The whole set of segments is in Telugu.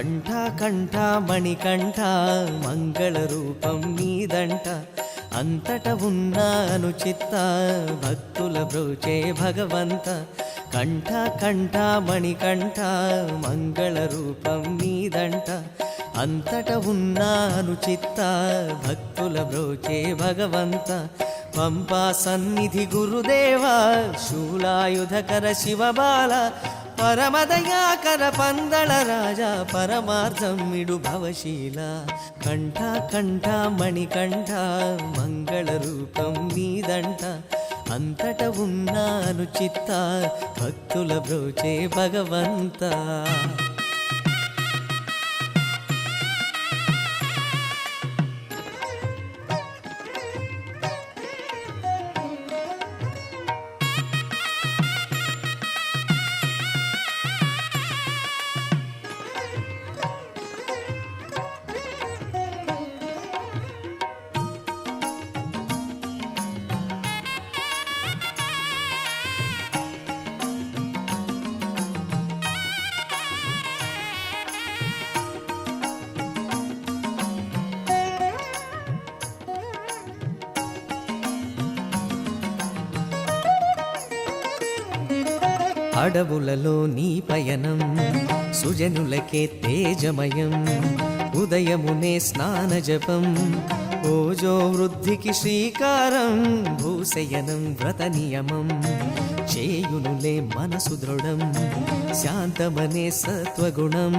కంఠ కంఠ మణికంఠ మంగళ రూపం నీదంట అంతట ఉన్నాను చిత్త భక్తుల బ్రోచే భగవంత కంఠ కంఠ మణికంఠ మంగళ రూపం నీదంట అంతట ఉన్నాను చిత్త భక్తుల బ్రోచే భగవంత పంపా సన్నిధి గురుదేవా శూలాయుధకర శివబాల పరమదయాకర పందళ రాజా పరమార్థం మిడు భవశీల కంఠ కంఠ మణికంఠ మంగళ రూపం నీదంట అంతట ఉన్నాను చిత్త భక్తుల బ్రోచే భగవంత అడవులలో నీ పయనం సుజనులకే తేజమయం ఉదయమునే స్నాన జపం ఓజో వృద్ధికి శ్రీకారం భూశయనం వ్రత నియమం చేయునులే మనసు దృఢం శాంతమనే సత్వగుణం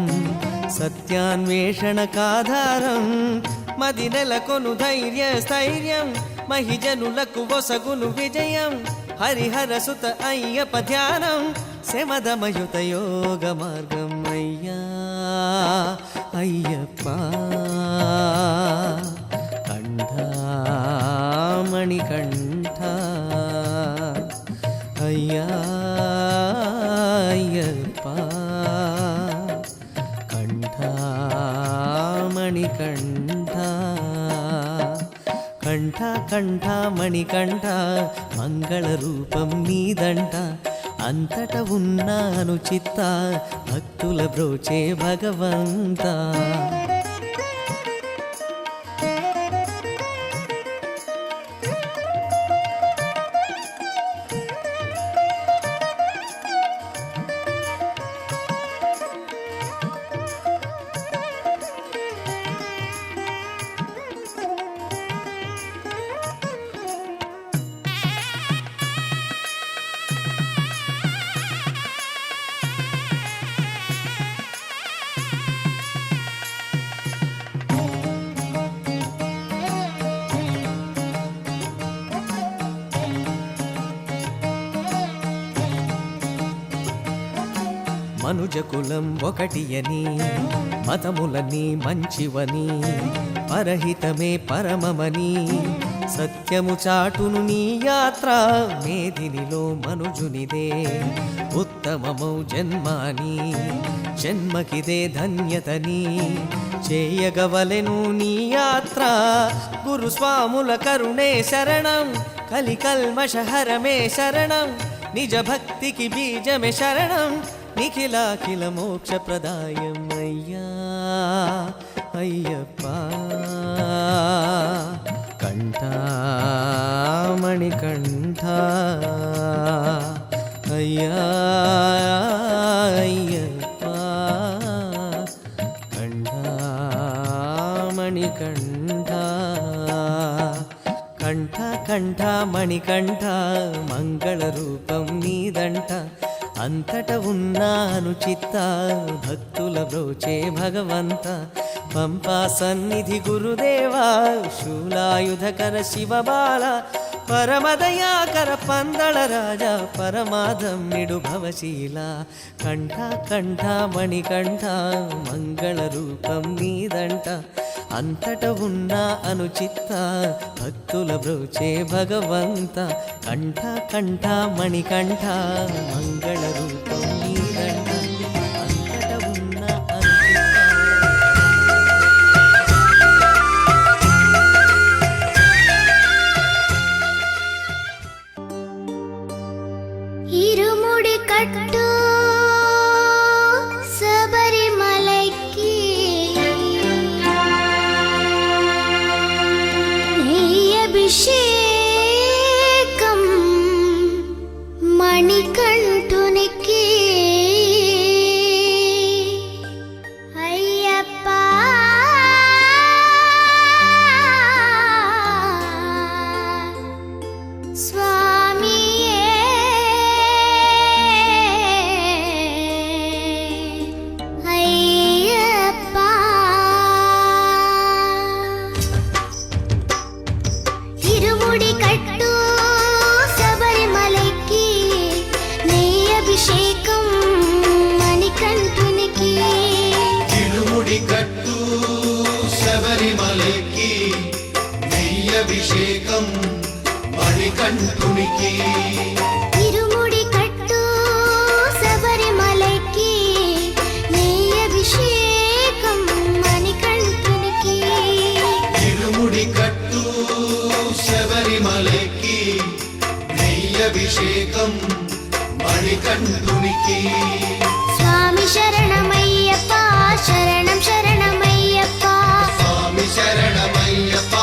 సత్యాన్వేషణ కాధారం మది నెలకొను ధైర్య స్థైర్యం మహిజనులకు వసగును విజయం హరిహర సుత అయ్యప్ప ధ్యానం శమదమయుత యోగ మార్గం అయ్యా అయ్యప్ప కంఠమణి కంఠ అయ్యా అయ్యప్ప కంఠమణి కంఠ కంఠ కంఠ మణికంఠ మంగళ రూపం నీదంట అంతట ఉన్నాను చిత్త భక్తుల బ్రోచే భగవంత మనుజ కులం ఒకటి అని మతములని మంచివని పరహితమే పరమమని సత్యము చాటును నీ యాత్ర మేదినిలో మనుజునిదే ఉత్తమమౌ జన్మాని జన్మకిదే ధన్యతని చేయగవలెను నీ యాత్ర గురుస్వాముల కరుణే శరణం కలికల్మషహరమే శరణం నిజ భక్తికి బీజమే శరణం నిఖిలాఖిల మోక్ష ప్రదాయం అయ్యా అయ్యప్ప కంఠమణి కంఠ అయ్యా అయ్యప్ప కంఠమణి కంఠ కంఠ కంఠ మణికంఠ మంగళ రూపం నీదంట అంతట ఉన్నాను చిత్త భక్తుల బ్రోచే భగవంత పంపా సన్నిధి గురుదేవా శూలాయుధకర శివబాల పరమదయాకర పందళ రాజా పరమాధం నిడు భవశీల కంఠ కంఠ మణికంఠ మంగళ రూపం నీదంట అంతట ఉన్నా అనుచిత్త భక్తుల బ్రోచే భగవంత కంఠ కంఠ మణికంఠ మంగళ రూపం నీదంట అంతట ఉన్నా ఇరుముడి కట్టు శబరిమలైకి స్వామి శరణమయ్యప్ప శరణం శరణమయ్యప్ప స్వామి శరణమయ్యప్ప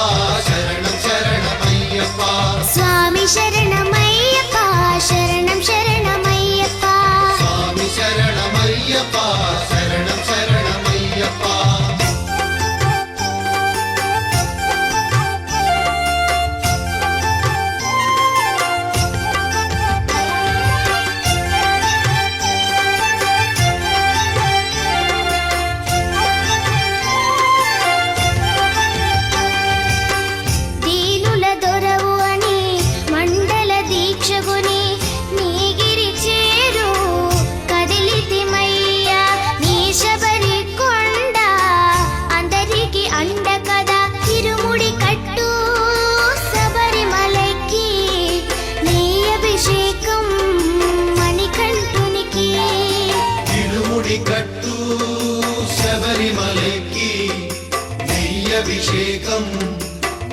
శరణం శరణమయ్యప్ప స్వామి శరణమయ్యప్ప శరణం శరణమయ్యప్ప స్వామి శరణమయ్యప్ప శరణం శరణమయ్యప్ప దీనుల దొరవు అని మండల దీక్షగుని నీగిరి చేరు కదిలితిమయ్యా నీ శబరి కొండ అందరికి అండ కదా తిరుముడి కట్టు శబరిమలకి నీ అభిషేకం మణికంఠునికి తిరుముడి కట్టు శబరిమలకి నెయ్యభిషేకం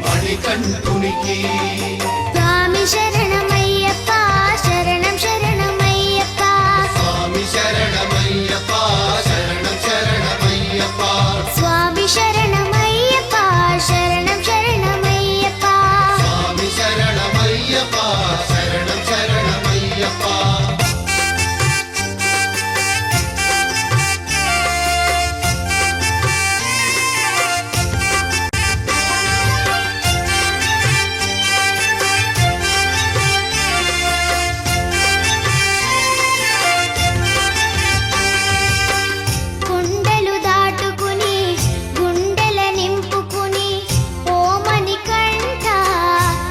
మణికంఠునికి స్వామి శరణమయ్యప్ప శరణం శరణమయ్యప్ప స్వామి శరణమయ్యప్ప శరణం శరణమయ్యప్ప స్వామి శరణమయ్యప్ప శరణం శరణమయ్యప్ప స్వామి శరణమయ్యప్ప శరణం శరణమయ్యప్ప కొండలు దాటుకుని గుండెల నింపుకుని ఓమని కంఠ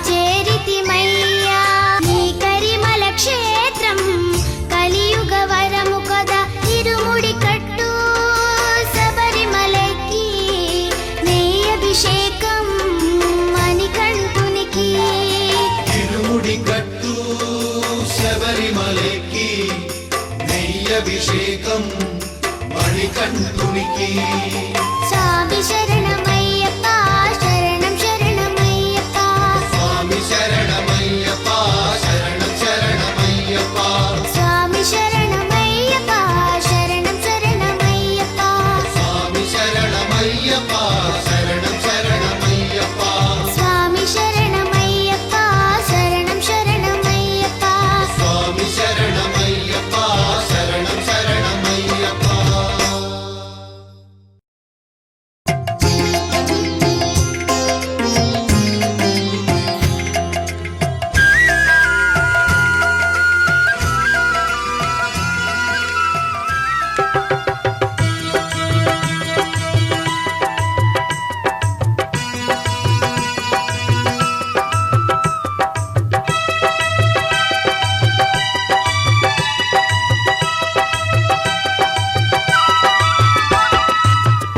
చేరితిమయ్యా నీ కరిమల క్షేత్రం కలియుగ వరము కదా తిరుముడి కట్టు శబరిమలకి నీ అభిషేకం మణికంఠునికి తిరుముడి కట్టు శబరిమలకి నెయ్యభిషేకం మణికంఠునికి స్వామి శరణమయ్యప్ప శరణం శరణమయ్యప్ప స్వామి శరణమయ్యప్ప శరణం శరణమయ్యప్ప స్వామి శరణమయ్యప్ప శరణం శరణమయ్యప్ప స్వామి శరణమయ్యప్ప శరణం శరణమయ్యప్ప స్వామి శరణమయ్యప్ప శరణం శరణమయ్యప్ప స్వామి శరణమయ్యప్ప శరణం శరణమయ్యప్ప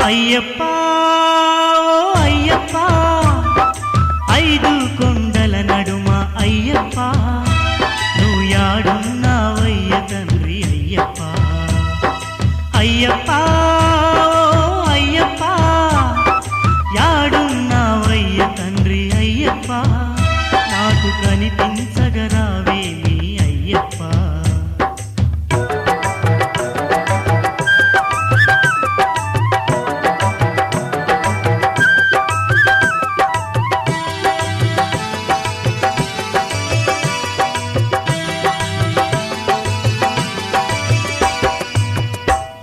అయ్యప్ప ఓ అయ్యప్ప ఐదు కొండల నడుమ అయ్యప్ప నువ్వు యాడున్నావయ్య తండ్రి అయ్యప్ప అయ్యప్ప ఓ అయ్యప్ప యాడున్నావయ్య తండ్రి అయ్యప్ప నాకు కనిపించగరావేమి అయ్యప్ప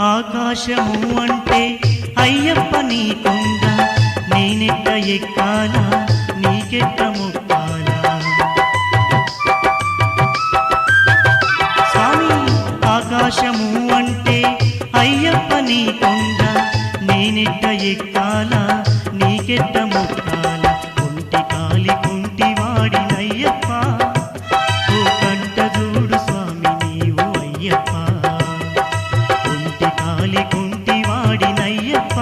ఆకాశము అంటే అయ్యప్ప నీ కొండ నేనెట్ట ఎక్కాలా నీకెట్ట మొక్కాలా స్వామి ఆకాశము అంటే అయ్యప్ప నీ కొండ నేనెట్ట ఎక్కాలా నీకెట్ట మొక్కాలా కుంటి కాలి కుంటి వాడినయ్యప్ప ఓ కంట చూడు స్వామి నీవు అయ్యప్ప కుంటి కాలి కుంటి వాడినయ్యప్ప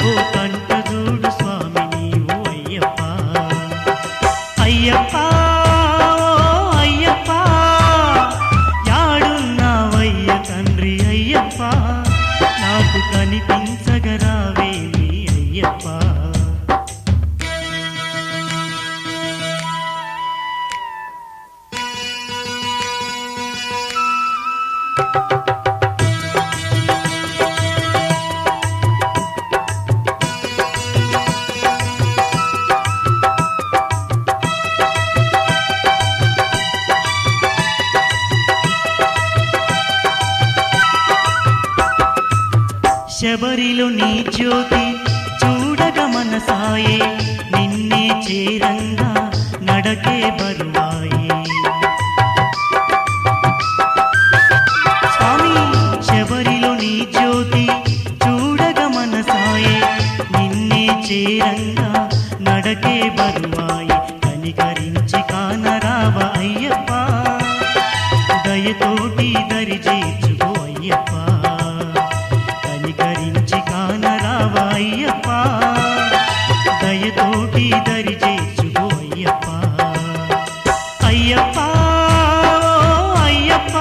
ఓ కంట చూడు స్వామి నీవు అయ్యప్ప అయ్యప్ప ఓ అయ్యప్ప యాడున్నావయ్య తండ్రి అయ్యప్ప నాకు కనిపించగరావేమి అయ్యప్ప శబరిలో నీ జ్యోతి చూడగ మనసాయే, నిన్నే చేరంగా నడకే బరువాయే. స్వామి శబరిలో నీ జ్యోతి చూడగ మనసాయే, నిన్నే చేరంగా నడకే బరువాయే. కనికరించి కానరావ అయ్యప్ప, దయతోటి దరి చేర్చుకో అయ్యప్ప. కనికరించి కానరావ అయ్యప్ప, దయతోటి దరి చేర్చుకో అయ్యప్ప. అయ్యప్ప ఓ అయ్యప్ప,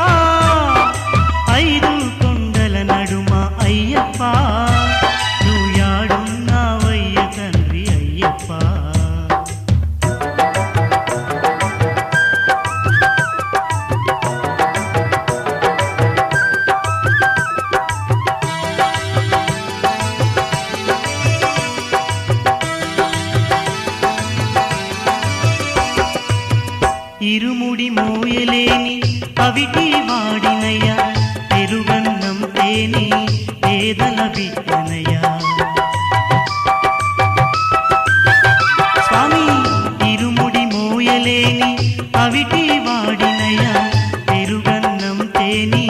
ఐదు కొండల నడుమ అయ్యప్ప, నువ్వు యాడున్నావయ్య తండ్రి అయ్యప్ప. ఇరుముడి మోయలేని అవిటి వాడినయ్య, పెరుగన్నం తేని పేదల బిడ్డనయ్య. స్వామి ఇరుముడి మోయలేని అవిటి వాడినయ్య, పెరుగన్నం తేని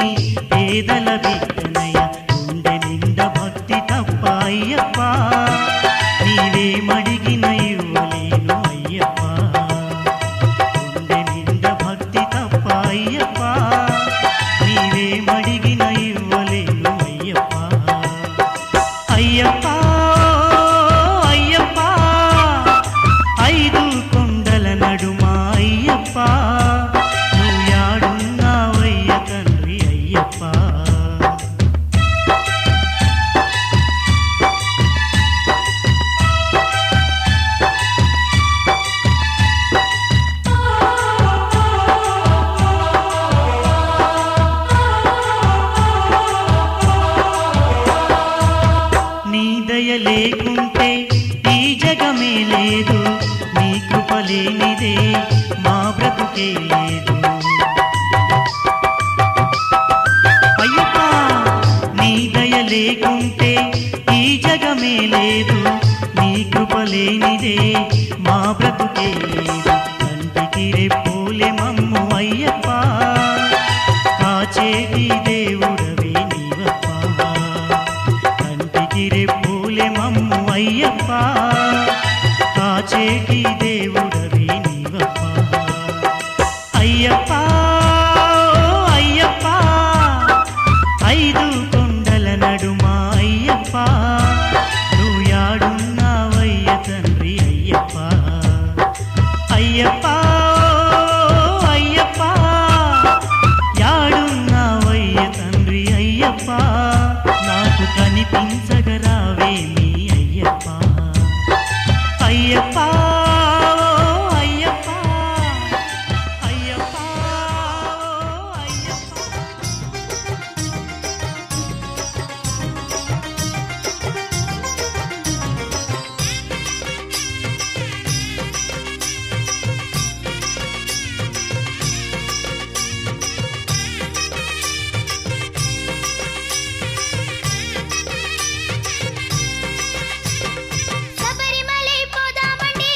పేదల బిడ్డనయ్య. గుండె నిండా భక్తి తప్ప అయ్యప్ప, నీవే మడిగిన ఇవ్వలేను అయ్యప్ప. అయ్యప్ప నీవే మడిగిన ఇవ్వలేను అయ్యప్ప. అయ్యప్ప అయ్యప్ప, ఐదు కొండల నడుమ అయ్యప్ప, నువ్వు యాడున్నావయ్య తండ్రి అయ్యప్ప. నీ దయ లేకుంటే ఈ జగమే లేదు, నీ కృప లేనిదే మా బ్రతుకే లేదు. అయ్యప్ప నీ దయ లేకుంటే ఈ జగమే లేదు, నీ కృప లేనిదే మా బ్రతుకే లేదు. కంటికి రెప్పోలే మమ్ము అయ్యప్ప, కాచేటి దేవుడవే నీవప్ప. రెప్పులే మమ్ము అయ్యప్ప, కాచేటి దేవుడవే నీవప్ప. అయ్యప్ప అయ్యప్ప, ఐదు కొండల నడుమ అయ్యప్ప, నువ్వు యాడున్నావయ్య తండ్రి అయ్యప్ప. అయ్యప్ప అయ్యప్ప, యాడున్నావయ్య తండ్రి అయ్యప్ప, నాకు కనిపించగరావేమి అయ్యప్ప. అయ్యప్ప అయ్యప్ప, అయ్యప్ప అయ్యప్ప. శబరిమలై పోదామండి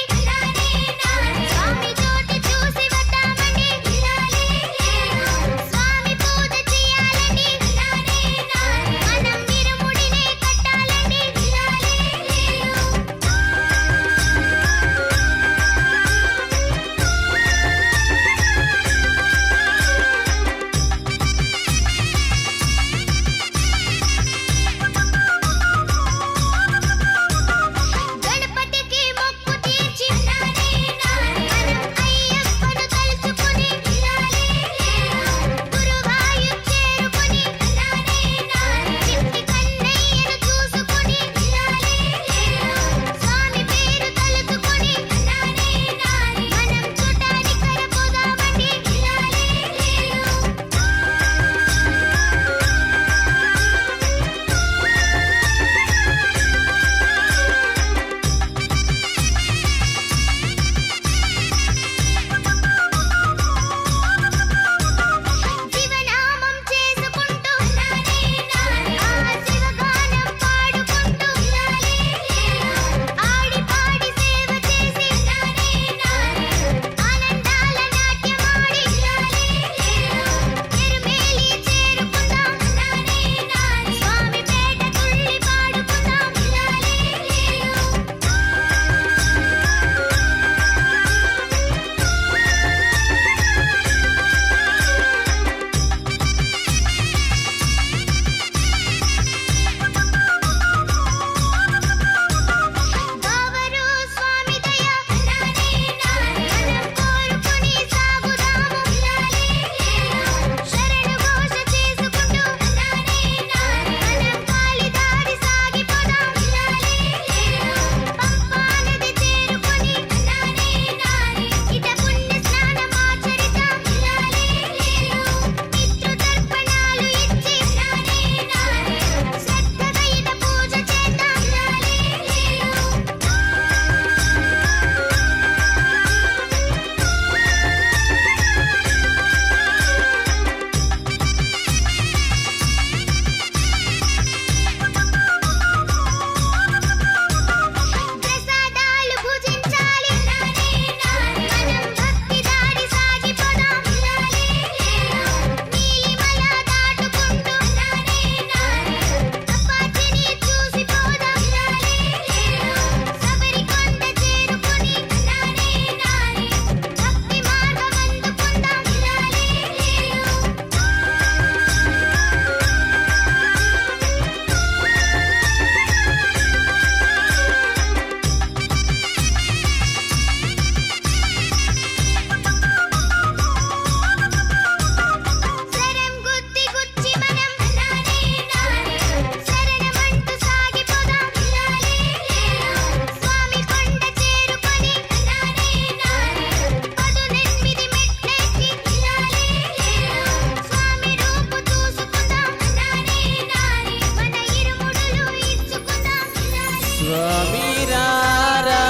స్వామి రారా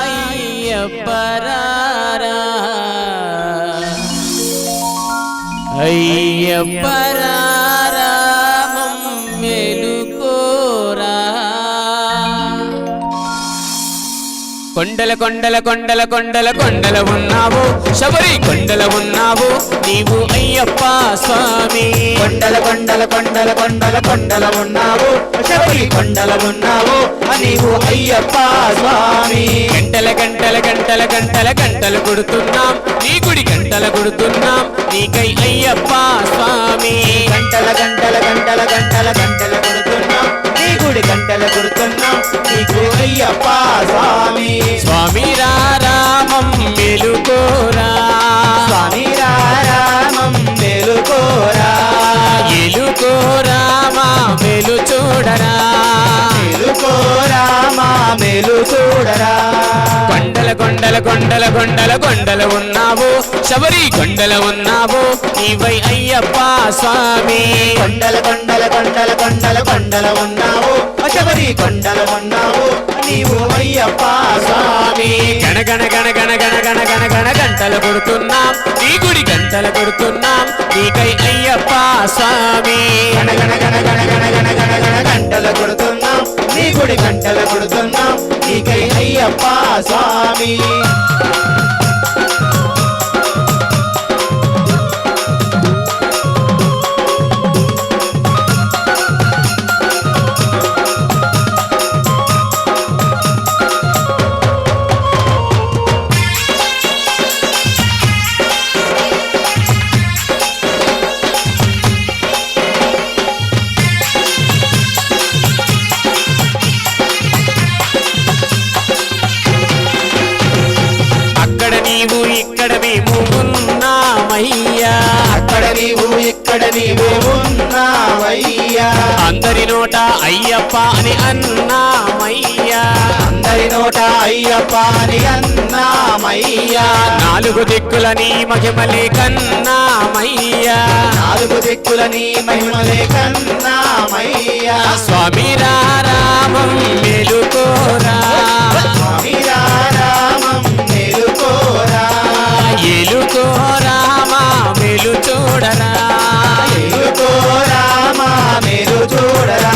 అయ్యప్ప రారా అయ్యప్ప రారా మమ్మేలుకోరా కొండల కొండల కొండల కొండల కొండల ఉన్నావు శబరి కొండల ఉన్నావు నీవు అయ్యప్ప స్వామి కొండల కొండల కొండల కొండల కొండల ఉన్నావు శబరి కొండల ఉన్నావు నీవు అయ్యప్ప స్వామి గంటల గంటల గంటల గంటల గంటలు కొడుతున్నాం నీ గుడి గంటల కొడుతున్నాం నీకై అయ్యప్ప స్వామి గంటల గంటల గంటల గంటల గంటలు కొడుతున్నాం నీ గుడి గంటలు కొడుతున్నాం నీకు అయ్యప్ప స్వామి స్వామి రామం మెలుకోరా స్వామి రామం మేలుకోరా ఎలుకోరా మా మెలు చూడరా మేలుకోరా మా మేలు చూడరా కొండల కొండల కొండల కొండల కొండల ఉన్నావు శబరి కొండల ఉన్నావు నీవై అయ్యప్ప స్వామి కొండల కొండల కొండల కొండల కొండల ఉన్నావు శబరి కొండల ఉన్నావు నీవు అయ్యప్ప స్వామి గణ గణ గణ గణ గణ గణ గణ గణ గంటలు కొడుతున్నాం నీ గుడి గంటలు కొడుతున్నాం నీకై అయ్యప్ప స్వామి గణ గణ గణ గణ గణ గణ గణ గణ గంటలు కొడుతున్నాం నీ గుడి గంటలు కొడుతున్నాం నీకై అయ్యప్ప స్వామి అక్కడ నీవు ఇక్కడ మేము ఉన్నామయ్యా అక్కడ నీవు ఇక్కడ నీవు ఉన్నావయ్యా అందరి నోట అయ్యప్ప అని అన్నామయ్యా అందరి నోట అయ్యప్ప అని అన్నామయ్యా నాలుగు దిక్కుల నీ మహిమలే కన్నామయ్యా నాలుగు దిక్కుల నీ మహిమలే కన్నామయ్యా స్వామి రామం మెలుకోరా స్వామి రామం మేలుకోరా ఎలుకోరా మా మెలు చూడరా మేలుకోరా మా మేలు చూడరా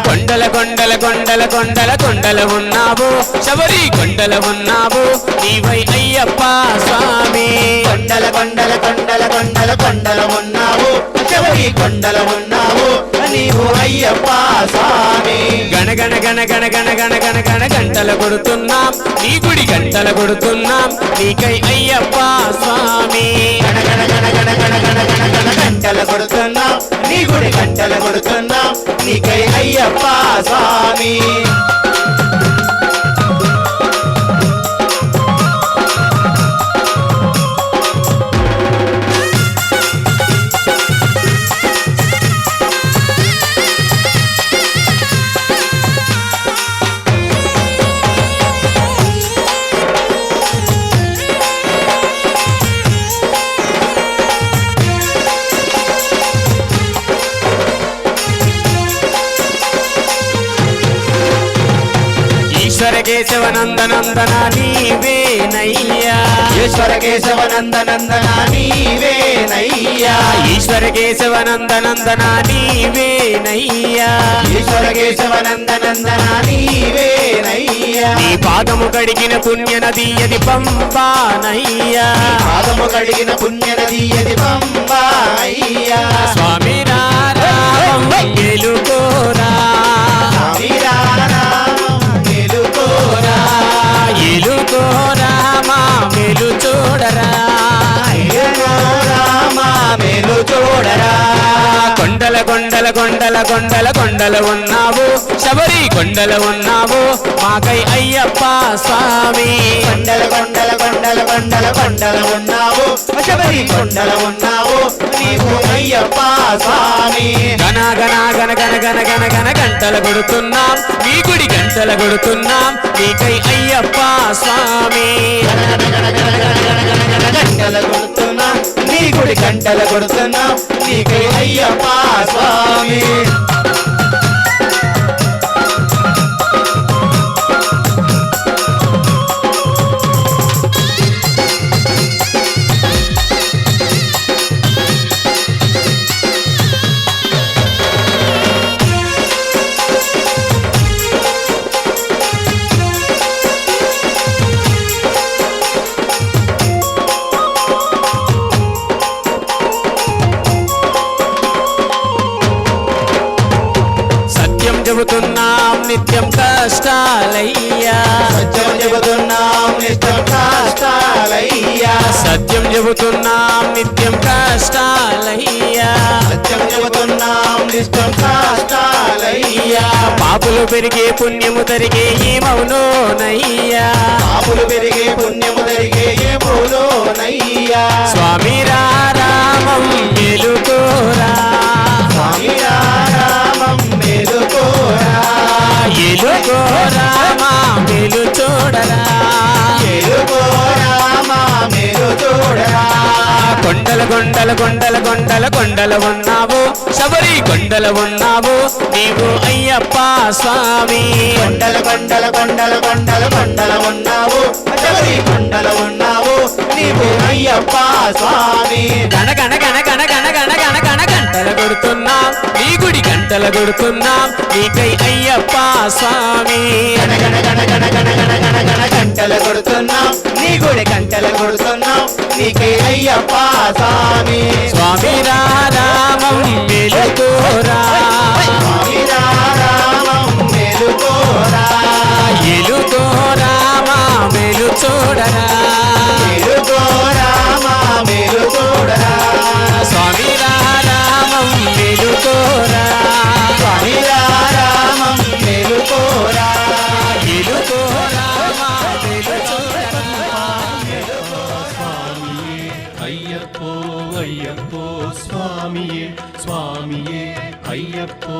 కొండల కొండల కొండల కొండల కొండల ఉన్నావు శబరి కొండల ఉన్నావు నీవై అయ్యప్ప స్వామి కొండల కొండల కొండల కొండల కొండల ఉన్నావు శబరి కొండల ఉన్నావు నీవు అయ్యప్ప స్వామి గణ గణ గణ గణ గణ గణ గణ గణ గంటల కొడుతున్నాం నీ గుడి గంటల కొడుతున్నాం నీకై అయ్యప్ప స్వామి గణ గణ గణ గణ గణ గణ గణ గణ గంటల కొడుతున్నాం నీ గుడి గంటల కొడుతున్నాం నీకై అయ్యప్ప స్వామి ఈశ్వర కేశవ నందనందన నీవేనయ్యా ఈశ్వర కేశవ నందనందన నీవేనయ్యా ఈశ్వర కేశవ నందనందన నీవేనయ్యా ఈశ్వర కేశవ నందనందన నీవేనయ్యా నీ పాదము కడిగిన పుణ్య నది అది పంపానయ్యా పాదము కడిగిన పుణ్య నది అది పంబా అయ్యా స్వామి రామం మెలుకోరా స్వామి రామం మేలుకోరా ఎలుకోరా మా మెలు చూడరా మేలుకోరా మా మేలు చూడరా కొండల కొండల కొండల కొండల కొండల ఉన్నావు శబరి కొండల ఉన్నావు మాకై అయ్యప్ప స్వామి కొండల కొండల కొండల కొండల కొండల ఉన్నావు శబరి కొండల ఉన్నావు నీవు అయ్యప్ప స్వామి గణ గణ గణ గణ గణ గణ గణ గంటల కొడుతున్నాం నీ గుడి గంటల కొడుతున్నాం నీకై అయ్యప్ప స్వామి గంటల కొడుతున్నా నీ గుడి గంటల కొడుతున్నా నీకై అయ్యప్ప స్వామి చెబుతున్నాం నిత్యం కష్టాలయ్యా సత్యం చెబుతున్నాం నిత్యం కష్టాలయ్యా సత్యం చెబుతున్నాం నిత్యం కష్టాలయ్యా సత్యం చెబుతున్నాం నిత్యం కష్టాలయ్యా పాపులు పెరిగే పుణ్యము తరిగే ఏమవునోనయ్యా పాపులు పెరిగే పుణ్యము జరిగే ఏమోనయ్యా స్వామి రామం మేలుకోరా స్వామి రామం మేలుకోరా ఎలుకోరా మా మేలు చూడరా మేలుకోరామా మేలు చూడరా కొండల కొండల కొండల కొండల కొండల ఉన్నావు శబరి కొండల ఉన్నావు నీవు అయ్యప్ప స్వామి కొండల కొండల కొండల కొండల కొండల ఉన్నావు శబరి కొండల ఉన్నావు నీవు అయ్యప్ప స్వామి గణ గణ గణ గణ గణ గణ గణ గణ గంటల కొడుతున్నాం నీ గుడి గంటల కొడుతున్నాం నీకై అయ్యప్ప స్వామి గణ గణ గణ గణ గణ గణ గణ గణ గంటలు కొడుతున్నాం నీ గుడి గంటలు కొడుతున్నాం నీకే అయ్యప్ప స్వామి స్వామి రామం మేలుకోరా స్వామి రామం మేలుకోరా ఎలుకోరా మా మేలు చూడరా మేలుకోరామా మేలు చూడరా స్వామి రామం మేలుకోరా స్వామి రామం మేలుకోరా ఎలుకోరా మా మేలు చూడరా అయ్యప్పో అయ్యప్పో స్వామియే స్వామియే అయ్యప్పో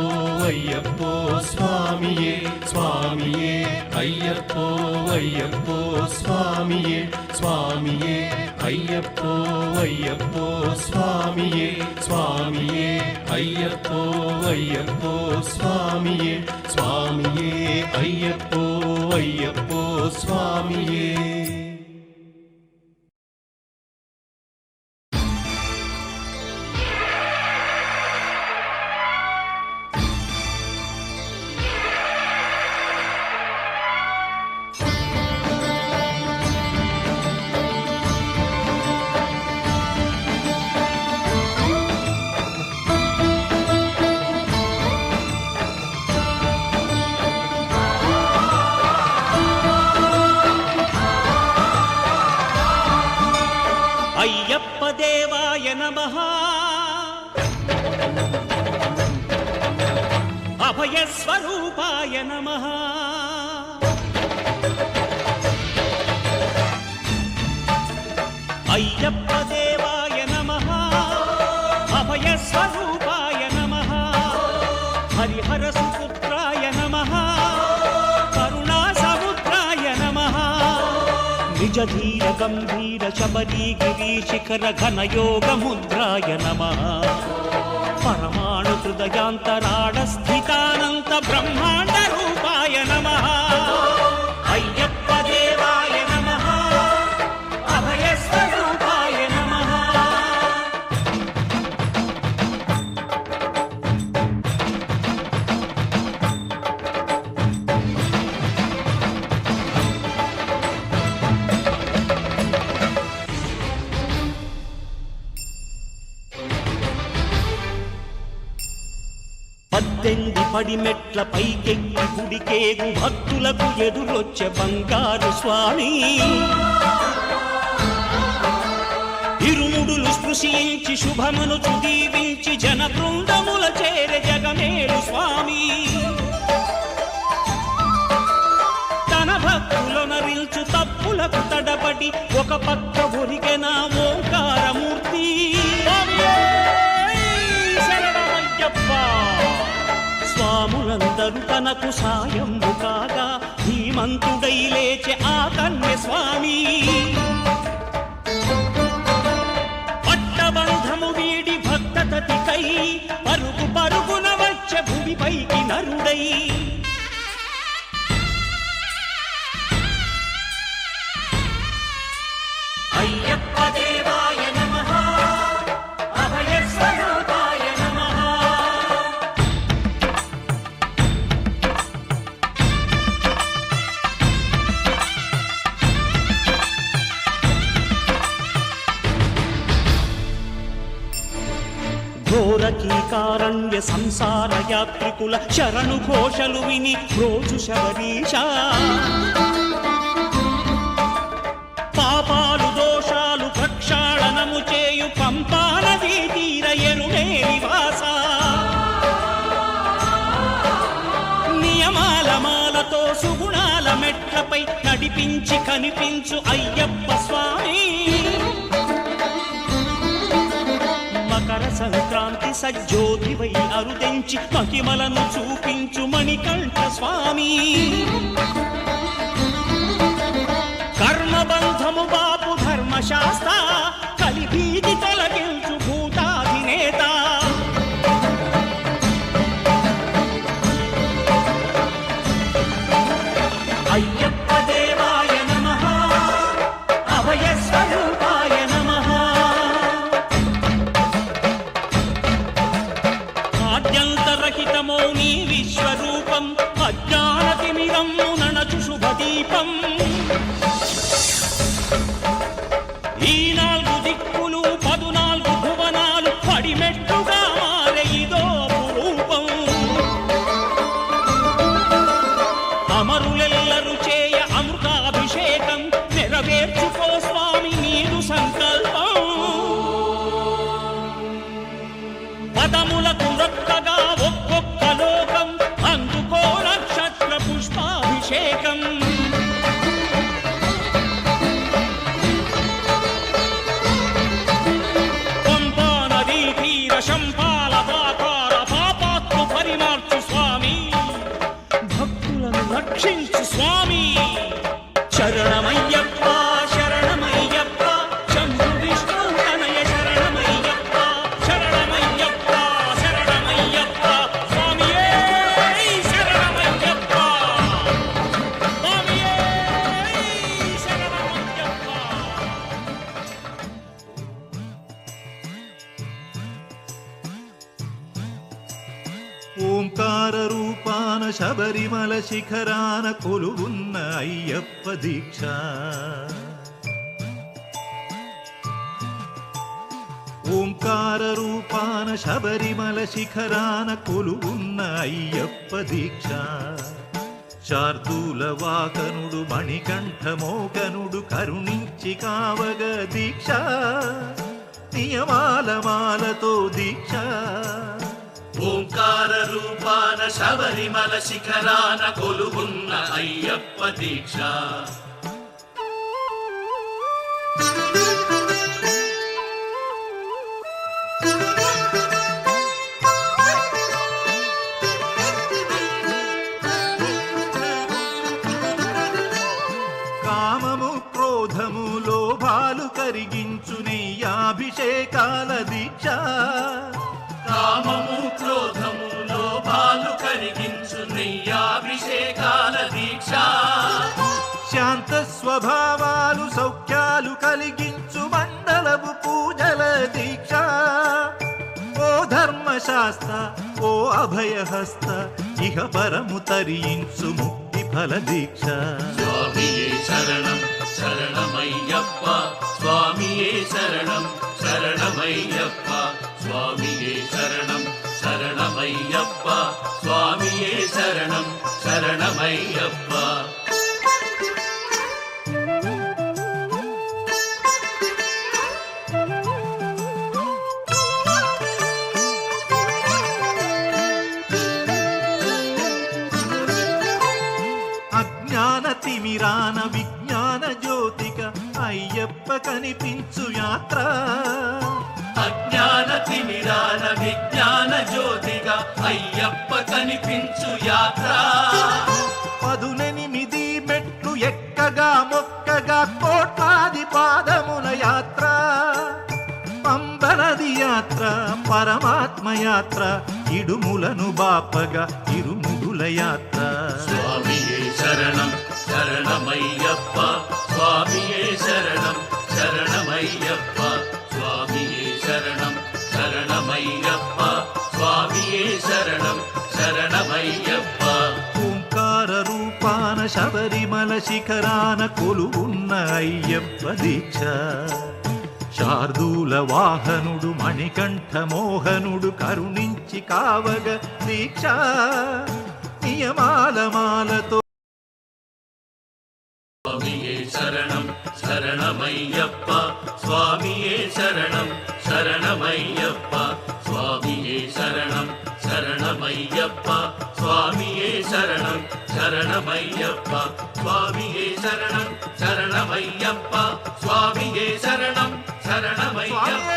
అయ్యప్పో స్వామియే స్వామియే అయ్యప్పో అయ్యప్పో స్వామియే స్వామియే అయ్యప్పో అయ్యప్పో స్వామియే స్వామియే అయ్యప్పో అయ్యప్పో స్వామియే స్వామియే అయ్యప్పో అయ్యప్పో స్వామియే అయ్యప్ప దేవాయ నమః అభయ స్వరూపాయ నమః అయ్యప్ప దేవాయ నమః అభయ స్వరూపాయ నమః హరిహర సుపుత్రాయ నమః కరుణా సముద్రాయ నమః నిజ ధీర గంభీర శబరీ గిరి శిఖర ఘన యోగ ముద్రాయ నమః పరమాణు హృదయాంతరాళ స్థితానంత బ్రహ్మాండ రూపాయ నమః అయ్యప్ప దేవాయ నమః అభయ స్వరూపాయ నమః పద్దెంది పడిమెట్ల పైకెక్కి గుడికేగు భక్తులకు ఎదురొచ్చే బంగారు స్వామి ఇరుముడులు స్పృశించి శుభమును దీవించి జన బృందముల చేరే జగమేలు స్వామి తన భక్తులనరిల్చు తప్పులకు తడబడి ఒక పక్క ఒరిగెన ఓంకారమూర్తి శరణమయ్యప్ప స్వాములందరూ తనకు సాయము కాగా ధీమంతుడై లేచే ఆ కన్య స్వామి పట్టబంధము వీడి భక్తతతికై పరుగు పరుగున వచ్చే భూమిపైకి నరుడై అయ్యప్ప దేవాయ నమః అభయ స్వరూపాయ నమః ఘోరకీకారణ్య నవ్య సంసార యాత్రికుల శరణు ఘోషలు విని రోజు శబరీష పాపాలు దోషాలు ప్రక్షాళనము చేయు పంపానదీ తీరయనునే నివాస నియమాల మాలతో సుగుణాల మెట్లపై నడిపించి కనిపించు అయ్యప్ప స్వామి మకర సంక్రాంతి సజ్జోతివై అరుదెంచి మహిమలను చూపించు మణికంఠ స్వామి కర్మబంధము బాపు ధర్మశాస్త్ర కలిభీతి తొలగించు భూతాధినేత అయ్యప్ప దేవాయ నమః అభయ స్వరూపాయ నమః ఆద్యంతరహితమో నీ విశ్వరూపం అజ్ఞానతిమిరము ననచు శుభదీపం ఈ 4 దిక్కులు 14 భువనాలు పడిమెట్టుగా మారే ఇదో అపురూపం అమరులెల్లరు చేయ అమృతాభిషేకం నెరవేర్చుకో స్వామి నీదు సంకల్పం పదములకు రొక్కగా ఒక్కొక్క లోకం అందుకో నక్షత్ర పుష్పాభిషేకం పంపా నదీ తీర శంపాల దాకార పాపాత్మ పరిమార్చు స్వామి భక్తులను రక్షించు స్వామి శరణమయ్యప్ప శరణమయ్యప్ప శంభు విష్ణు తనయ శరణమయ్యప్ప శరణమయ్యప్ప శరణమయ్యప్ప స్వామియే శరణమయ్యప్ప స్వామియే శరణమయ్యప్ప ఓంకార రూపాన శబరిమల శిఖరాన కొలువున్న అయ్యప్ప దీక్ష ఓంకార రూపాన శబరిమల శిఖరాన కొలువున్న అయ్యప్ప దీక్ష శార్దూల వాకనుడు మణికంఠమోకనుడు కరుణించి కావగ దీక్ష నియమాల మాలతో దీక్ష ఓంకార రూపాన శబరిమల శిఖరాన కొలువున్న అయ్యప్ప దీక్ష కామము క్రోధము లోభాలు కరిగించు నెయ్యాభిషేకాల దీక్ష కామము క్రోధము లోభాలు కరిగించు నెయ్యాభిషేకాల దీక్ష శాంత స్వభావాలు సౌఖ్యాలు కలిగించు మండలపు పూజల దీక్ష ఓ ధర్మశాస్త్ర ఓ అభయహస్త ఇహ పరము తరించు ముక్తి ఫల దీక్ష స్వామియే శరణం శరణమయ్యప్ప స్వామియే శరణం శరణమయ్యప్ప స్వామియే శరణం శరణమయ్యప్ప స్వామియే శరణం శరణమయ్యప్ప అజ్ఞాన తిమిరాన విజ్ఞాన జ్యోతిక అయ్యప్ప కనిపించు యాత్ర అజ్ఞాన తిమిరాన విజ్ఞాన జ్యోతిగా అయ్యప్ప కనిపించు యాత్ర 18 మెట్లు ఎక్కగా మొక్కగా కోట్లాది పాదముల యాత్ర పంబనది యాత్ర పరమాత్మ యాత్ర ఇడుములను బాపగా ఇరుముడుల యాత్ర స్వామియే శరణం శరణమయ్యప్ప స్వామియే శరణం శరణమయ్యప్ప స్వామియే శరణం శరణమయ్యప్ప స్వామియే శరణం శరణమయ్యప్ప ఓంకార రూపాన శబరిమల శిఖరాన కొలువున్న అయ్యప్ప దీక్ష శార్దూల వాహనుడు మణికంఠ మోహనుడు కరుణించి నిలిచి కావగ దీక్ష నియమాల మాలతో స్వామియే శరణం శరణమయ్యప్ప స్వామియే శరణం శరణమయ్యప్ప స్వామియే శరణం శరణమయ్యప్ప స్వామియే శరణం శరణమయ్యప్ప స్వామియే శరణం శరణమయ్యప్ప స్వామియే శరణం శరణమయ్యప్ప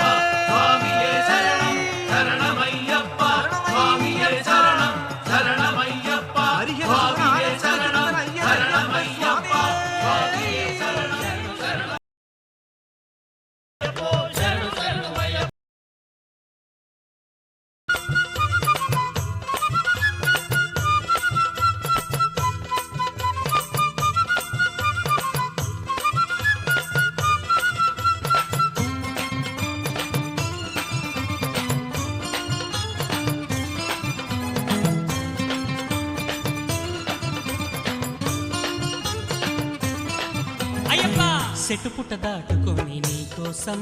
స్వామియే శరణం శరణమయ్యప్ప స్వామియే శరణం శరణమయ్యప్ప స్వామియే శరణం శరణమయ్యప్ప స్వామియే శరణం శరణమయ్యప్ప సెట్టు పుట్ట దాటుకొని నీకోసం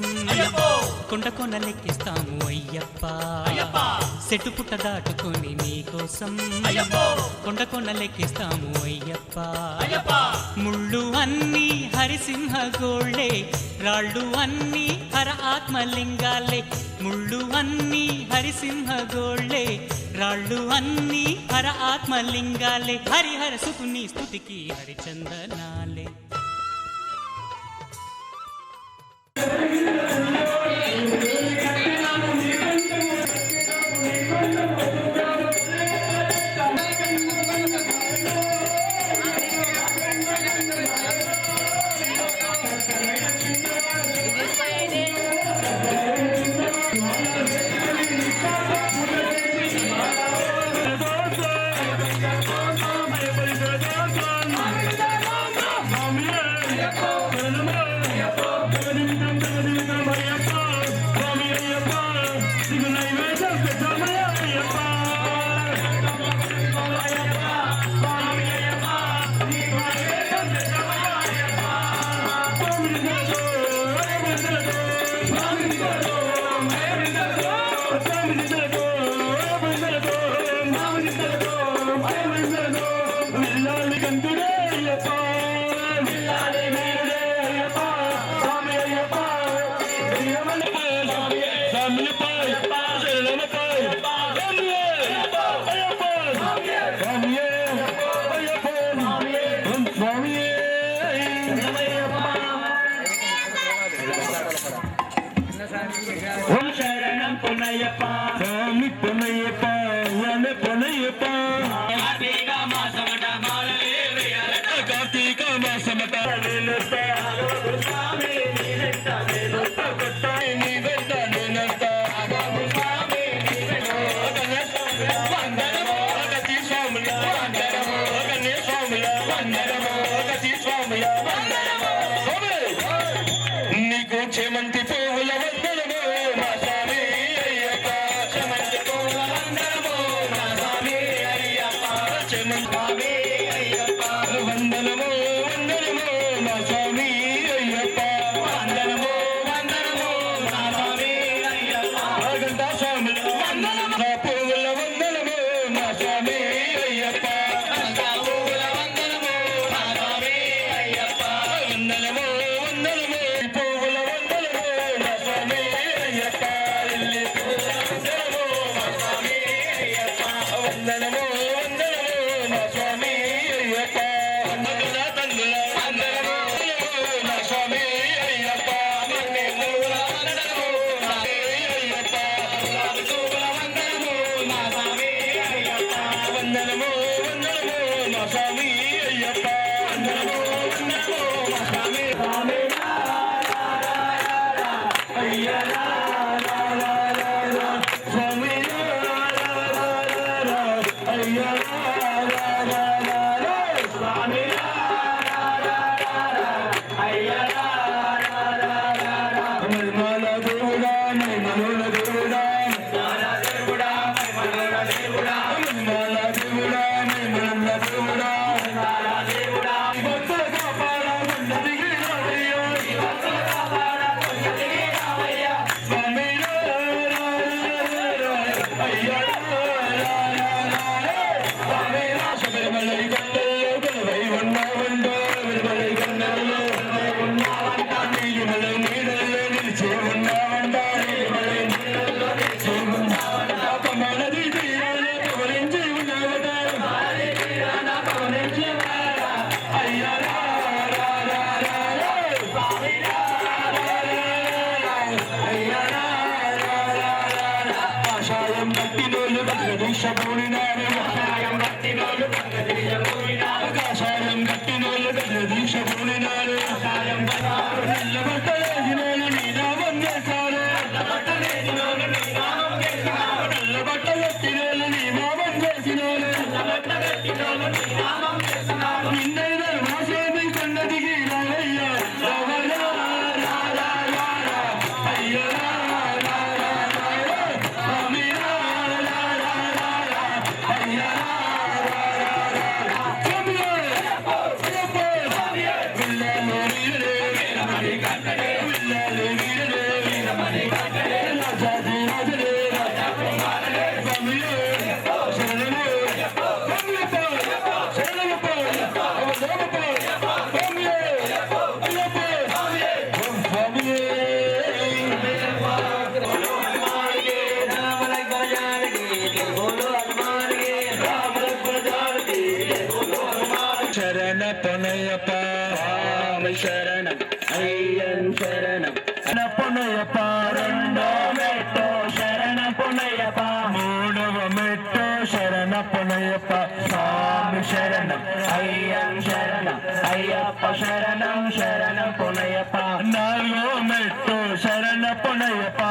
కొండ కొనలెక్కిస్తాము అయ్యప్ప సెట్టు పుట్ట దాటుకొని నీకోసం కొండ కొనలెక్కిస్తాము అయ్యప్ప ముళ్ళు అన్నీ హరిసింహ గోళ్ళే రాళ్ళు అన్నీ హర ఆత్మలింగాలే ముళ్ళు అన్నీ హరిసింహ గోళ్ళే రాళ్ళు అన్నీ హర ఆత్మలింగాలే హరిహర సుతుని స్తుతికి హరిచందనాలే Yeah. శరణం అయ్యన్ శరణం పొనయప్ప రెండో మెట్టు శరణ పొనయప్ప మూడవ మెట్టు శరణ పొనయప్ప స్వామి శరణం అయ్యన్ శరణం అయ్యప్ప శరణం శరణం పొనయప్ప నాలుగో మెట్టు శరణ పొనయప్ప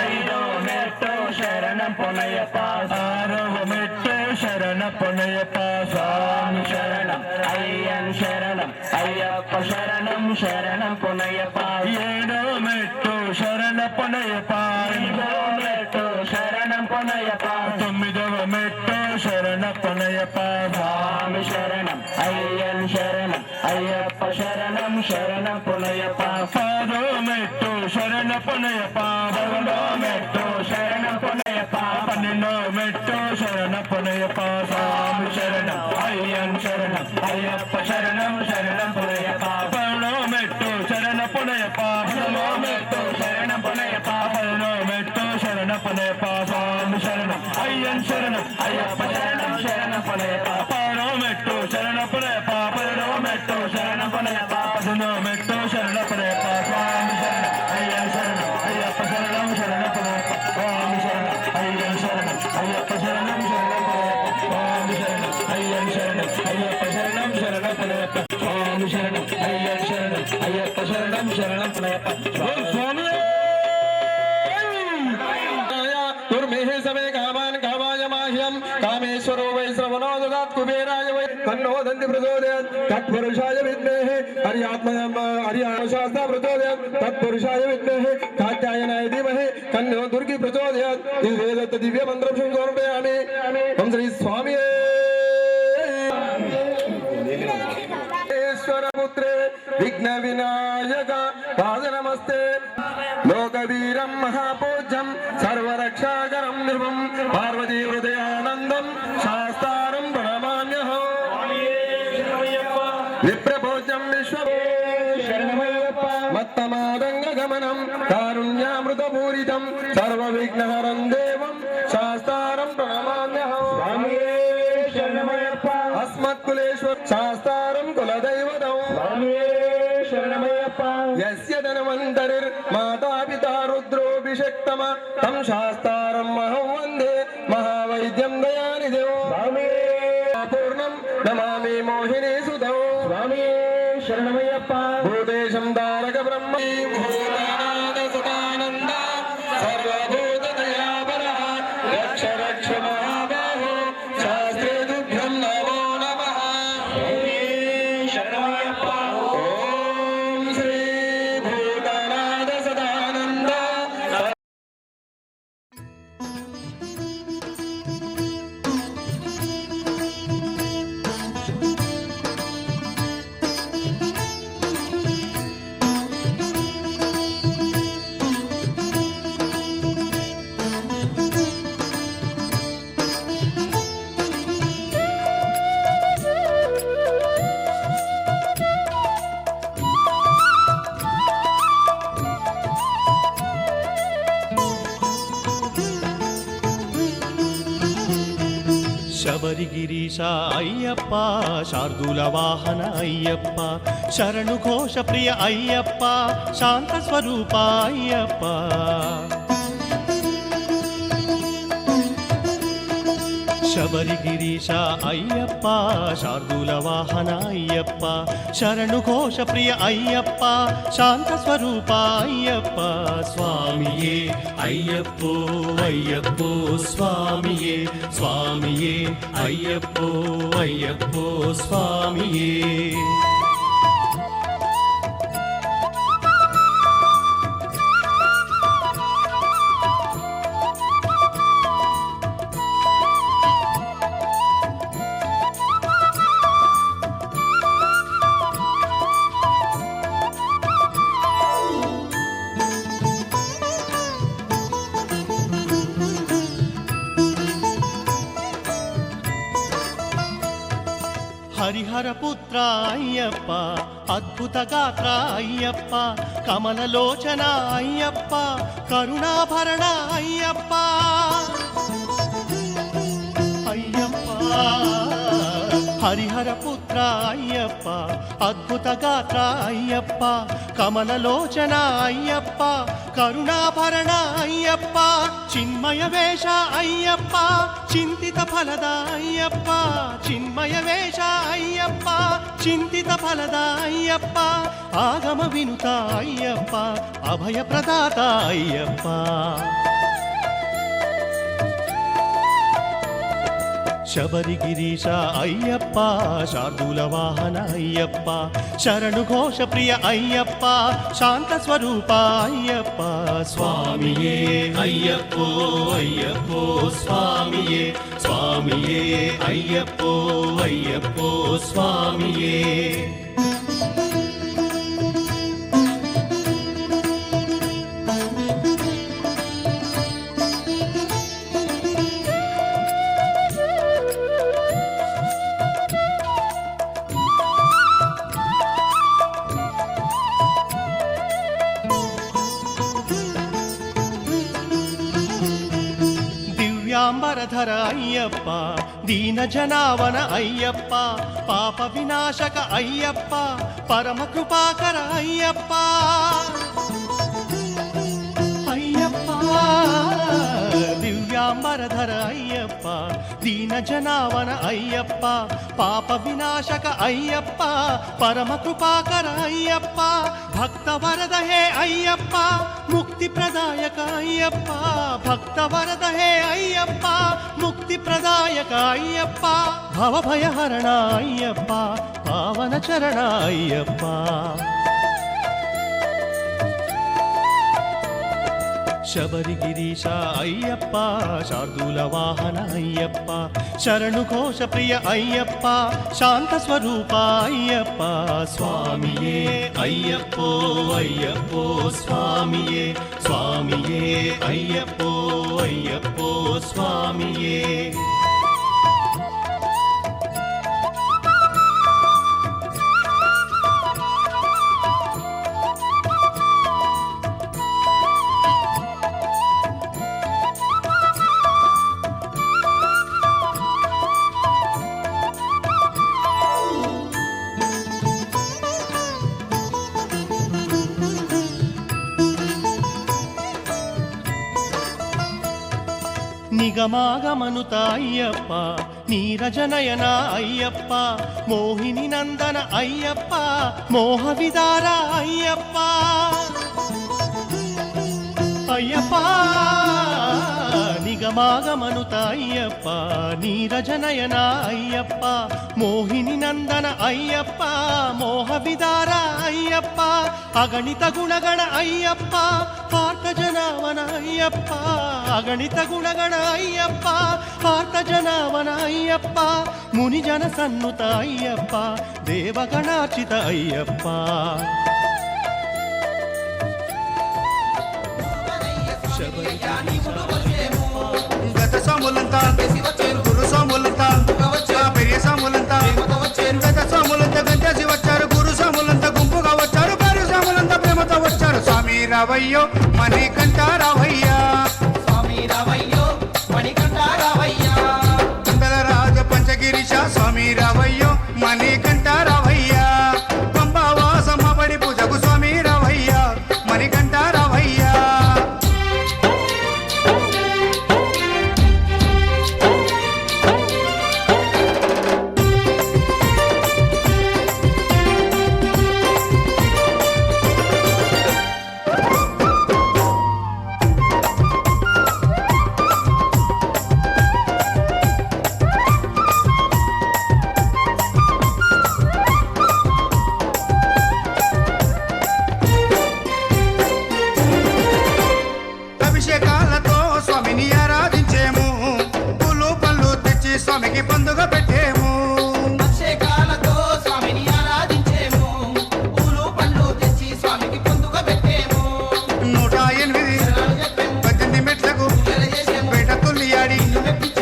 ఐదో మెట్టు శరణం పొనయప్ప ఆరవ మెట్టు శరణ పొనయప్ప స్వామి శరణం అయ్యన్ శరణం అయ్యప్ప శరణం శరణం పొనయప్ప ఏడో మెట్టు శరణ పొనయప్ప ఎనిమిదో మెట్టు శరణం పొనయప్ప తొమ్మిదవ మెట్టు శరణ పొనయప్ప స్వామి శరణం అయ్యన్ శరణం అయ్యప్ప శరణం శరణం పొనయప్ప పదో మెట్టు శరణ పొనయప్ప పదకొండో మెట్టు శరణ పొనయప్ప పన్నెండో మెట్టు శరణ పొనయప్ప స్వామి శరణం అయ్యన్ శరణం అయ్యప్ప శరణం శరణం పొనయప్ప పదమూడో మెట్టు శరణ పొనయప్ప పదమూడో మెట్టు శరణ పొనయప్ప పదమూడో మెట్టు శరణ పొనయప్ప స్వామి శరణం అయ్యన్ శరణం అయ్యప్ప శరణం శరణం పొనయప్ప పదమూడో మెట్టు శరణ పొనయప్ప పదమూడో మెట్టు శరణ పొనయప్ప పదమూడో మెట్టు శరణ పొనయప్ప స్వామి శరణం అయ్యన్ శరణం అయ్యప్ప శరణం శరణ పొనయప్ప స్వామి శరణం అయ్యన్ శరణం అయ్యప్ప శరణం శరణ పొనయప్ప స్వామి శరణం అయ్యన్ శరణం అయ్యప్ప శరణం శరణ పొనయప్ప స్వామి శరణం అయ్యన్ శరణం అయ్యప్ప శరణం శరణం పొనయప్ప స్వామి దుర్మేహ సమే కామాన్ కామాయ మాహ్యం కామేశ్వరో వై శ్రవణో దదాత్ కుబేరాయ వై తన్నో దంతి ప్రచోదయాత్ తత్పురుషాయ విద్మేహ హరియాశాస్త్ర ప్రచోదయాత్ తత్పురుషాయ విద్మేహ కాత్యాయనాయ ధీమహి తన్నో దుర్గి ప్రచోదయాత్ ఇది వేదత్త దివ్య మంత్రం సమర్పయామి ఓం శ్రీ స్వామి పుత్రే విఘ్న వినాయక పాద నమస్తే లోకవీరం మహాపూజ్యం సర్వరక్షాకరం నిర్మం పార్వతీ హృదయానందం శాస్తారం ప్రణమామ్యహం విప్రభోజ్యం విశ్వ మత్తమాదంగ గమనం కారుణ్యామృతపూరితం సర్వ విఘ్నహరం దేవం శాస్తారం ప్రణమామ్యహం అస్మత్కులేశ్వర శాస్తారం కులదైవతం యస్య ధనవంతరిర్ మాతా పితా రుద్రోభిషక్తమ తం శాస్తారం మహం వందే మహావైద్యం దయానిధిం పూర్ణం నమామి మోహినీ సుధం శరణమయ్యప్ప భూతేశం తారక బ్రహ్మ భూతానాద సదానంద సర్వభూత దయాపరః రక్ష రక్ష మహాబాహో శాస్త్రే తుభ్యం నమో నమః శరణమయ్యప్ప ఓం శ్రీ భూతానాద సదానంద శబరిగిరీశ అయ్యప్ప శార్దూల వాహన అయ్యప్ప శరణు ఘోష ప్రియ అయ్యప్ప శాంత స్వరూప అయ్యప్ప శబరిగిరీశ అయ్యప్ప శార్దూల వాహన అయ్యప్ప శరణు ఘోష ప్రియ అయ్యప్ప శాంత స్వరూప అయ్యప్ప స్వామియే అయ్యప్పో అయ్యప్పో స్వామియే స్వామియే అయ్యప్పో అయ్యప్పో స్వామియే హరిహర పుత్ర అయ్యప్ప అద్భుత గాత్ర అయ్యప్ప కమలలోచన అయ్యప్ప కరుణాభరణ అయ్యప్ప అయ్యప్ప హరిహర పుత్ర అయ్యప్ప అద్భుత గాత్ర అయ్యప్ప కమలలోచన అయ్యప్ప కరుణాభరణ అయ్యప్ప చిన్మయ వేష అయ్యప్ప చింతిత ఫలద అయ్యప్ప చిన్మయ వేష అయ్యప్ప చింతిత ఫలద అయ్యప్ప ఆగమ వినుత అయ్యప్ప అభయ ప్రదాత అయ్యప్ప శబరిగిరీశ అయ్యప్ప శార్దూల వాహన అయ్యప్ప శరణు ఘోష ప్రియ అయ్యప్ప శాంత స్వరూప అయ్యప్ప స్వామియే అయ్యప్పో అయ్యప్పో స్వామియే స్వామియే అయ్యప్పో అయ్యప్పో స్వామియే దివ్యాంబరధర అయ్యప్ప దీన జనావన అయ్యప్ప పాప వినాశక అయ్యప్ప పరమ కృపాకర అయ్యప్ప అయ్యప్ప దివ్యాంబరధర అయ్యప్ప దీన జనావన అయ్యప్ప పాప వినాశక అయ్యప్ప పరమ కృపాకర అయ్యప్ప భక్త వరద హే అయ్యప్ప ముక్తి ప్రదాయక అయ్యప్ప భక్త వరద హే అయ్యప్ప ముక్తి ప్రదాయక అయ్యప్ప భవభయహరణ అయ్యప్ప పావన చరణ అయ్యప్ప శబరిగిరీశ అయ్యప్ప శార్దూల వాహన అయ్యప్ప శరణు ఘోష ప్రియ అయ్యప్ప శాంత స్వరూప అయ్యప్ప స్వామియే అయ్యప్పో అయ్యప్పో స్వామియే స్వామియే అయ్యప్పో అయ్యప్పో స్వామియే నిగమాగమనుత అయ్యప్ప నీరజనయన అయ్యప్ప మోహిని నందన అయ్యప్ప మోహ విదార అయ్యప్ప అయ్యప్ప నిగమాగమనుత అయ్యప్ప నీరజనయన అయ్యప్ప మోహిని నందన అయ్యప్ప మోహ విదార అయ్యప్ప అగణిత గుణగణ అయ్యప్ప పార్థ జనావన అయ్యప్ప అగణిత గుణగణ అయ్యప్ప పార్థ జనావన అయ్యప్ప ముని జన సన్నుత అయ్యప్ప దేవగణార్చిత అయ్యప్ప గత సాములంతా గురు సాములంతా పెరియ సాములంతా గత సాములంతా గంటేసి వచ్చారు గురు సాములంతా గుంపుగా వచ్చారు పేరు సాములంతా ప్రేమతో వచ్చారు స్వామి రావయ్యో మణికంఠ రావయ్యా స్వామి రావయ్యో మణికంఠ రావయ్యా కుండల రాజ పంచగిరీశ స్వామి రావయ్యో మణికంఠ రావయ్యా పంబావాసమ్మ పడి పూజకు స్వామి రావయ్యా మణికంఠ రావయ్యా ముందుగా పెట్టేము అభిషేకాలతో స్వామిని ఆరాధించేము పూలు పండ్లు తెచ్చి స్వామికి పొందుగా పెట్టేము 108 18 మెట్లకు పూజలు చేసేము పేట తుల్లియాడి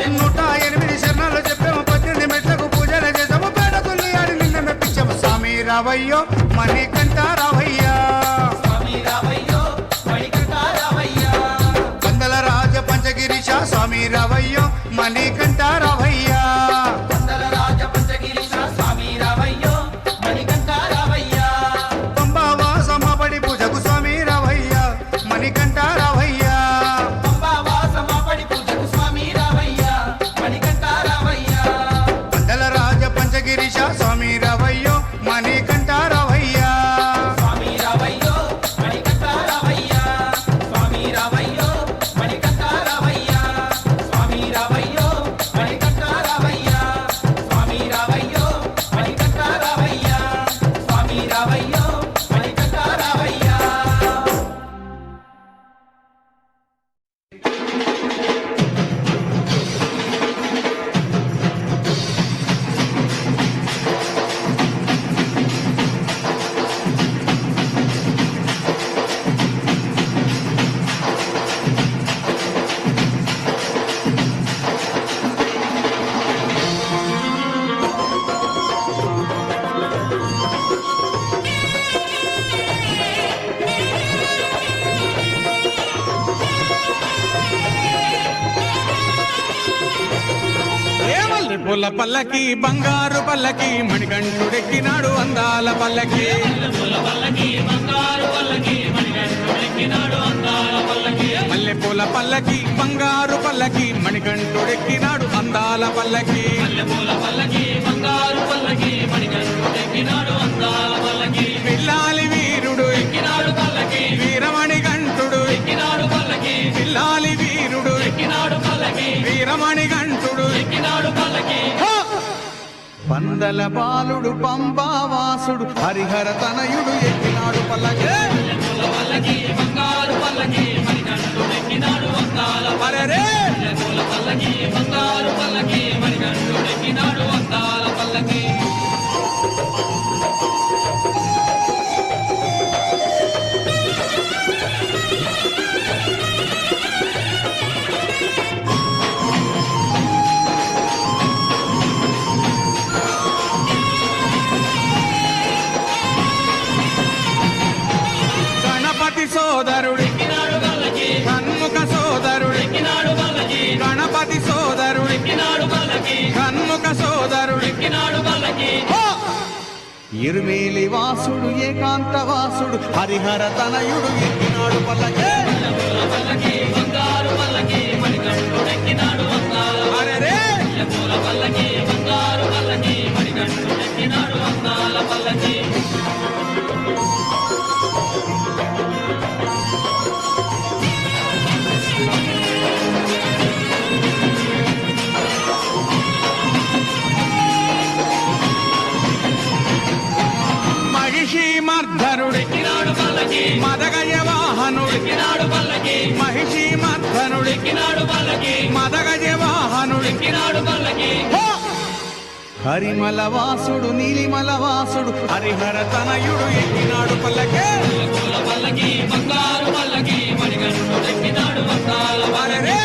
108 శరణాలు చెప్పాము 18 మెట్లకు పూజలు చేసాము పేట తుల్లియాడి నిన్న మెప్పించాము స్వామి రావయ్యో మణికంఠ రావయ్యా స్వామి రావయ్యో మణికంఠ రావయ్యా పందల రాజ పంచగిరీశ స్వామి రావయ్యో మణికంఠ రావయ్యా పందల రాజ పంచగిరీశ స్వామి రావయ్యో మణికంఠ రావయ్యా పంబావాస మాపడి పూజకు స్వామి రావయ్యా మణికంఠ రావయ్యా పంబావాస మాపడి పూజకు స్వామి రావయ్యా మణికంఠ రావయ్యా పందల రాజ పంచగిరీశ స్వామి రావయ్యో మణికంఠ రావయ్యా స్వామి రావయ్యో మణికంఠ రావయ్యా స్వామి రావయ్యో మణికంఠ రావయ్యా స్వామి రావయ్యో మణికంఠ రావయ్యా స్వామి రావయ్యో మణికంఠ రావయ్యా స్వామి రావయ్యో మణికంఠ రావయ్యా ఏమల్లి పూల పల్లకి బంగారు పల్లకి మణికంఠుడెక్కినాడు అందాల పల్లకి మల్లె పూల పల్లకి బంగారు పల్లకి మణికంఠుడెక్కినాడు అందాల పల్లకి పిల్లాలి వీరుడు ఎక్కినాడు పల్లకి వీరమణి గంటుడు ఎక్కినాడు పల్లకి పిల్లాలి వీరుడు ఎక్కినాడు పల్లకి వీరమణి గంటుడు ఎక్కినాడు పల్లకి పందల బాలుడు పంబావాసుడు హరిహర తనయుడు ఎక్కినాడు పల్లకి అరెరే! గణపతి సోదరుడు కన్ముఖ సోదరుడు గణపతి సోదరుడు కన్ముఖ సోదరుడు ఇరుమేలి వాసుడు ఏకాంత వాసుడు హరిహర తనయుడు ఎక్కినాడు పల్లకి అరెరే! మహిషి మర్ధనుడు మదగజ వాహనుడు మహిషి మర్ధనుడు మదగజ వాహనుడు హరిమల వాసుడు నీలిమల వాసుడు హరిహర తనయుడు ఎక్కినాడు పల్లకే అరెరే!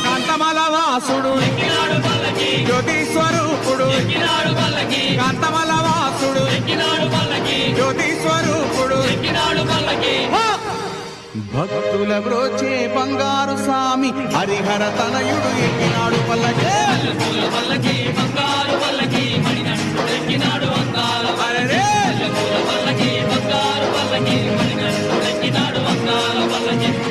కాంతమల వాసుడు జ్యోతి స్వరూపుడు కాంతమల వాసుడు జ్యోతి స్వరూపుడు భక్తుల బ్రోచే బంగారు స్వామి హరిహర తనయుడు ఎక్కినాడు పల్లకే అరెరే!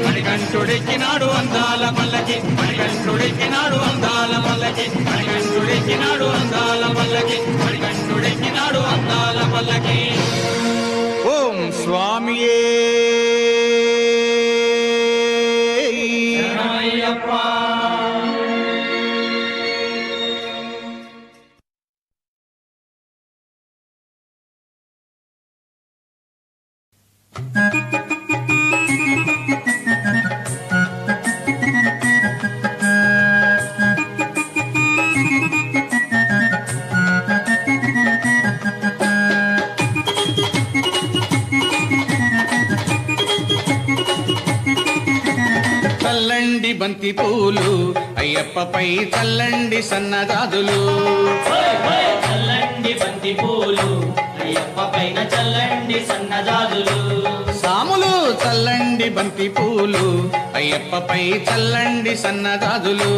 మణికంఠుడెక్కినాడు అందాల పల్లకి మణికంఠుడెక్కినాడు అందాల పల్లకి మణికంఠుడెక్కినాడు అందాల పల్లకి మణికంఠుడెక్కినాడు అందాల పల్లకి ఓ ఓం స్వామియే చల్లండి బంతి పూలు అయ్యప్పపై చల్లండి సన్నజాజులు చల్లండి బంతి పూలు అయ్యప్ప పైన చల్లండి సన్నజాజులు సాములు చల్లండి బంతి పూలు అయ్యప్పపై చల్లండి సన్నజాజులు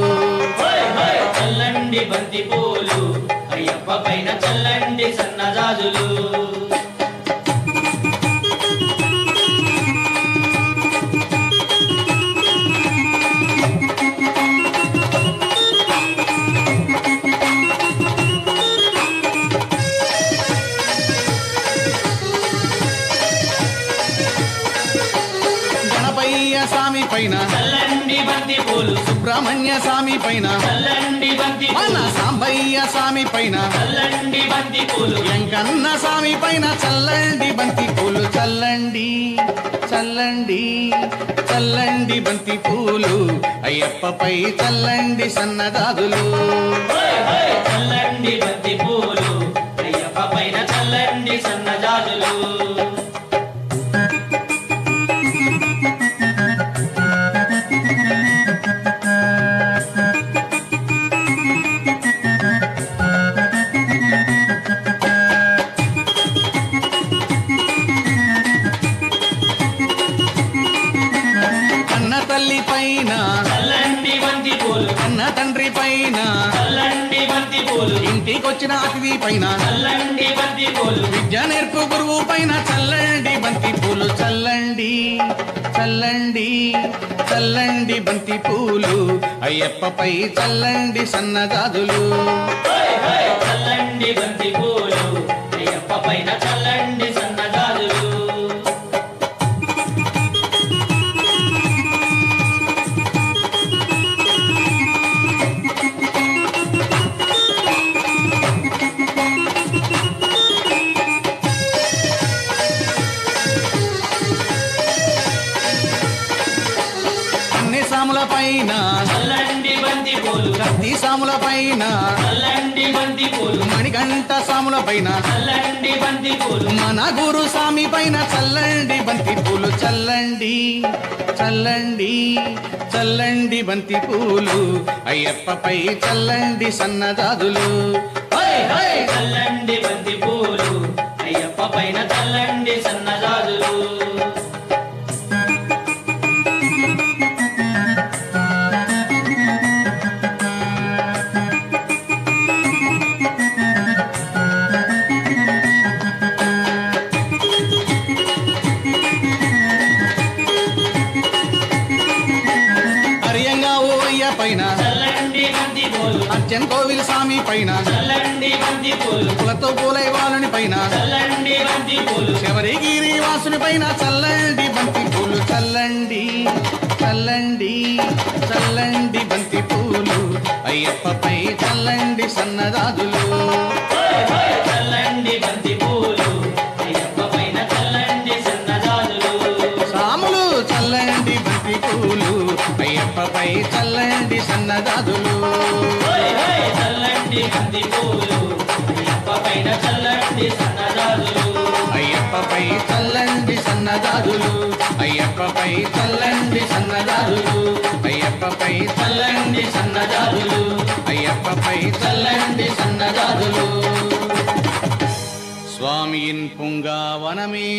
చల్లండి బంతి పూలు అయ్యప్ప పైన చల్లండి సన్నజాజులు స్వామి పైన చల్లండి బంతి పూలు సుబ్రహ్మణ్య స్వామి పైన చల్లండి బంతి మన సాంబయ్య స్వామి పైన చల్లండి బంతి పూలు వెంకన్న స్వామి పైన చల్లండి బంతి పూలు చల్లండి చల్లండి చల్లండి బంతి పూలు అయ్యప్పపై చల్లండి సన్నజాజులు చల్లండి బంతి పూలు అయ్యప్ప పైన చల్లండి సన్నజాజులు తల్లి పైన చల్లండి బంతి పూలు కన్న తండ్రి పైన చల్లండి బంతి పూలు ఇంటికొచ్చిన అతిథి పైన చల్లండి బంతి పూలు విద్య నేర్పు గురువు పైన చల్లండి బంతి పూలు చల్లండి చల్లండి చల్లండి బంతి పూలు అయ్యప్పపై చల్లండి సన్నజాజులు చల్లండి బంతి పూలు అయ్యప్ప పైన చల్లండి సన్నజాజులు సాముల పైన చల్లండి బంతి పూలు కత్తి సాముల పైన చల్లండి బంతి పూలు మణిగంట సాముల పైన చల్లండి బంతి పూలు మన గురు స్వామి పైన చల్లండి బంతి పూలు చల్లండి చల్లండి చల్లండి బంతి పూలు అయ్యప్పపై చల్లండి సన్నజాజులు చల్లండి బంతి పూలు అయ్యప్ప పైన చల్లండి సన్నజాజులు పైన చల్లండి బంతి పూలు అర్జన్ కోవిల్ స్వామి పైన చల్లండి బంతి పూలు పూలతో పూలైవాలుని పైన చల్లండి బంతి పూలు శబరిగిరి వాసుని పైన చల్లండి బంతి పూలు చల్లండి చల్లండి చల్లండి బంతి పూలు అయ్యప్పపై చల్లండి సన్నజాజులు చల్లండి బంతి పూలు అయ్యప్ప పైన చల్లండి సన్నజాజులు సాములు చల్లండి బంతి పూలు అయ్యప్పపై చల్లండి సన్నజాజులు చల్లండి బంతి పూలు అయ్యప్ప పైన చల్లండి సన్నజాజులు అయ్యప్పపై చల్లండి సన్నజాజులు అయ్యప్పపై చల్లండి సన్నజాజులు అయ్యప్పపై చల్లండి సన్నజాజులు అయ్యప్పపై చల్లండి సన్నజాజులు స్వామిயின் பூங்காவனமே